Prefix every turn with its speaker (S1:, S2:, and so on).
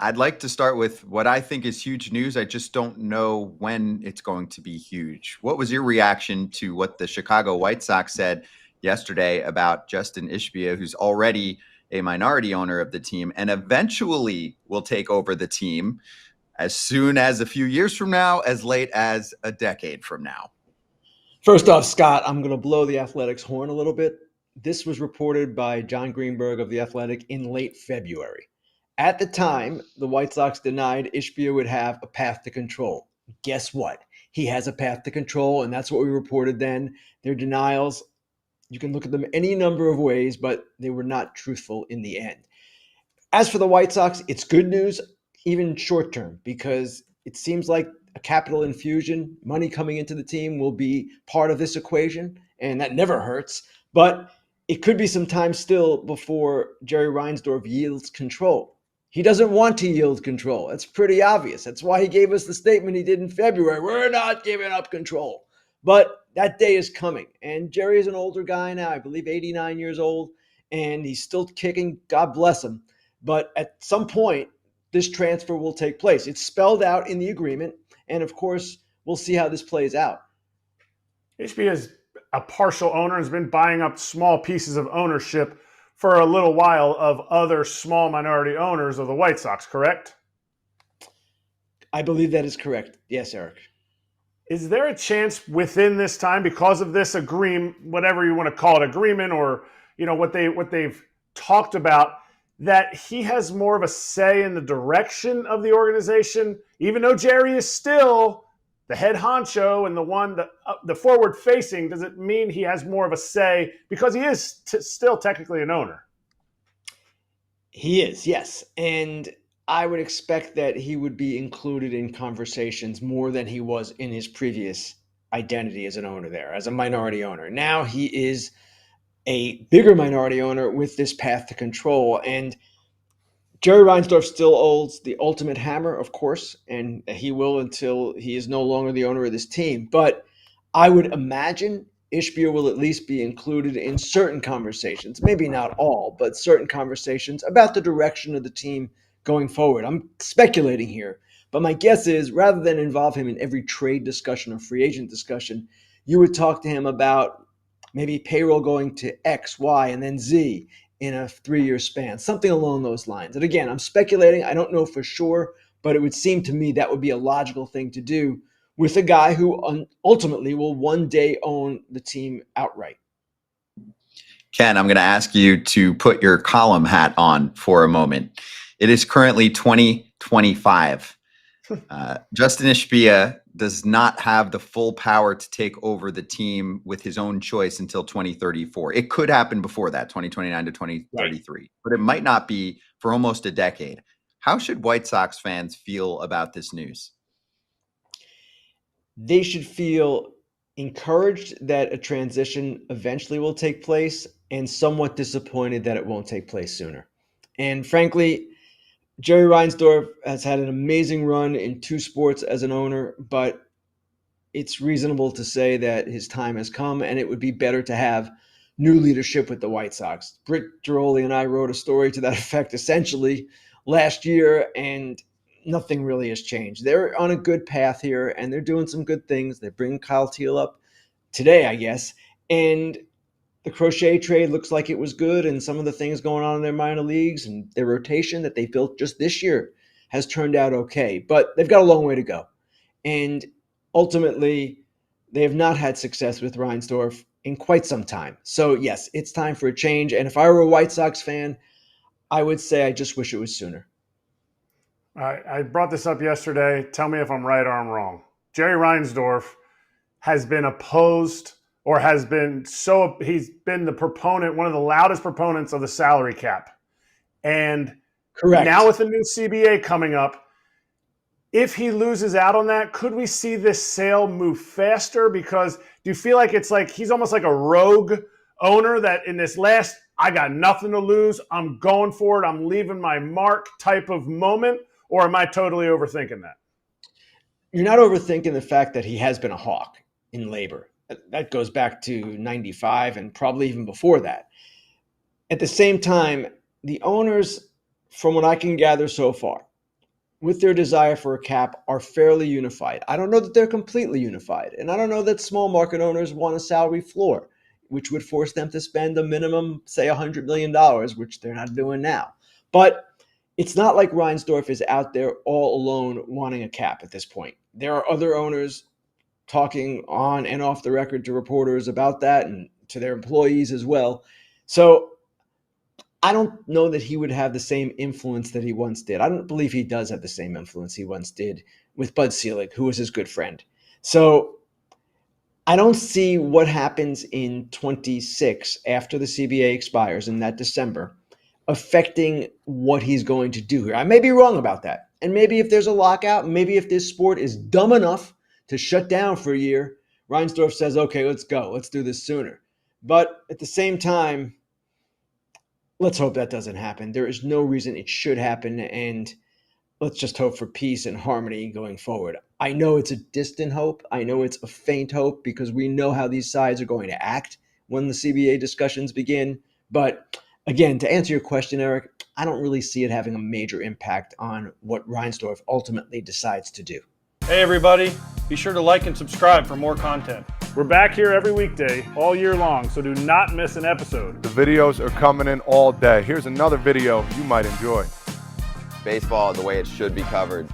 S1: I'd like to start with what I think is huge news. I just don't know when it's going to be huge. What was your reaction to what the Chicago White Sox said yesterday about Justin Ishbia, who's already a minority owner of the team and eventually will take over the team as soon as a few years from now, as late as a decade from now?
S2: First off, Scott, I'm going to blow the Athletics horn a little bit. This was reported by John Greenberg of the Athletic in late February. At the time, the White Sox denied Ishbia would have a path to control. Guess what? He has a path to control, and that's what we reported then. Their denials, you can look at them any number of ways, but they were not truthful in the end. As for the White Sox, it's good news, even short term, because it seems like a capital infusion, money coming into the team will be part of this equation, and that never hurts. But it could be some time still before Jerry Reinsdorf yields control. He doesn't want to yield control. That's pretty obvious. That's why he gave us the statement he did in February. We're not giving up control. But that day is coming. And Jerry is an older guy now, I believe 89 years old, and he's still kicking. God bless him. But at some point, this transfer will take place. It's spelled out in the agreement. And of course, we'll see how this plays out.
S3: HB is a partial owner, has been buying up small pieces of ownership for a little while of other small minority owners of the White Sox, correct?
S2: I believe that is correct. Yes, Eric.
S3: Is there a chance within this time, because of this agreement, whatever you want to call it, agreement, or what they've talked about, that he has more of a say in the direction of the organization, even though Jerry is still the head honcho and the forward facing? Does it mean he has more of a say because he is still technically an owner?
S2: He is, yes. And I would expect that he would be included in conversations more than he was in his previous identity as an owner there, as a minority owner. Now he is a bigger minority owner with this path to control. And Jerry Reinsdorf still holds the ultimate hammer, of course, and he will until he is no longer the owner of this team. But I would imagine Ishbia will at least be included in certain conversations, maybe not all, but certain conversations about the direction of the team going forward. I'm speculating here, but my guess is rather than involve him in every trade discussion or free agent discussion, you would talk to him about maybe payroll going to X, Y, and then Z in a 3-year span, something along those lines. And again, I'm speculating. I don't know for sure, but it would seem to me that would be a logical thing to do with a guy who ultimately will one day own the team outright.
S1: Ken, I'm going to ask you to put your column hat on for a moment. It is currently 2025. Justin Ishbia does not have the full power to take over the team with his own choice until 2034. It could happen before that, 2029 to 2033, right, but it might not be for almost a decade. How should White Sox fans feel about this news?
S2: They should feel encouraged that a transition eventually will take place and somewhat disappointed that it won't take place sooner. And frankly, Jerry Reinsdorf has had an amazing run in 2 sports as an owner, but it's reasonable to say that his time has come and it would be better to have new leadership with the White Sox. Britt Giroli and I wrote a story to that effect essentially last year, and nothing really has changed. They're on a good path here and they're doing some good things. They're bringing Kyle Teal up today, I guess, and the Crochet trade looks like it was good, and some of the things going on in their minor leagues and their rotation that they built just this year has turned out okay. But they've got a long way to go. And ultimately, they have not had success with Reinsdorf in quite some time. So, yes, it's time for a change. And if I were a White Sox fan, I would say I just wish it was sooner.
S3: I brought this up yesterday. Tell me if I'm right or I'm wrong. Jerry Reinsdorf has been opposed, or he's been the proponent, one of the loudest proponents of the salary cap. And
S2: correct,
S3: now with the new CBA coming up, if he loses out on that, could we see this sale move faster? Because do you feel like it's like he's almost like a rogue owner that in this last, I got nothing to lose, I'm going for it, I'm leaving my mark type of moment? Or am I totally overthinking that?
S2: You're not overthinking the fact that he has been a hawk in labor. That goes back to 95 and probably even before that. At the same time, the owners, from what I can gather so far, with their desire for a cap, are fairly unified. I don't know that they're completely unified, and I don't know that small market owners want a salary floor, which would force them to spend a minimum, say, $100 million, which they're not doing now. But it's not like Reinsdorf is out there all alone wanting a cap at this point. There are other owners talking on and off the record to reporters about that and to their employees as well. So I don't know that he would have the same influence that he once did. I don't believe he does have the same influence he once did with Bud Selig, who was his good friend. So I don't see what happens in 26 after the CBA expires in that December affecting what he's going to do here. I may be wrong about that. And maybe if there's a lockout, maybe if this sport is dumb enough to shut down for a year, Reinsdorf says, okay, let's go. Let's do this sooner. But at the same time, let's hope that doesn't happen. There is no reason it should happen. And let's just hope for peace and harmony going forward. I know it's a distant hope. I know it's a faint hope because we know how these sides are going to act when the CBA discussions begin. But again, to answer your question, Eric, I don't really see it having a major impact on what Reinsdorf ultimately decides to do.
S4: Hey everybody, be sure to like and subscribe for more content.
S3: We're back here every weekday, all year long, so do not miss an episode.
S5: The videos are coming in all day. Here's another video you might enjoy.
S6: Baseball the way it should be covered.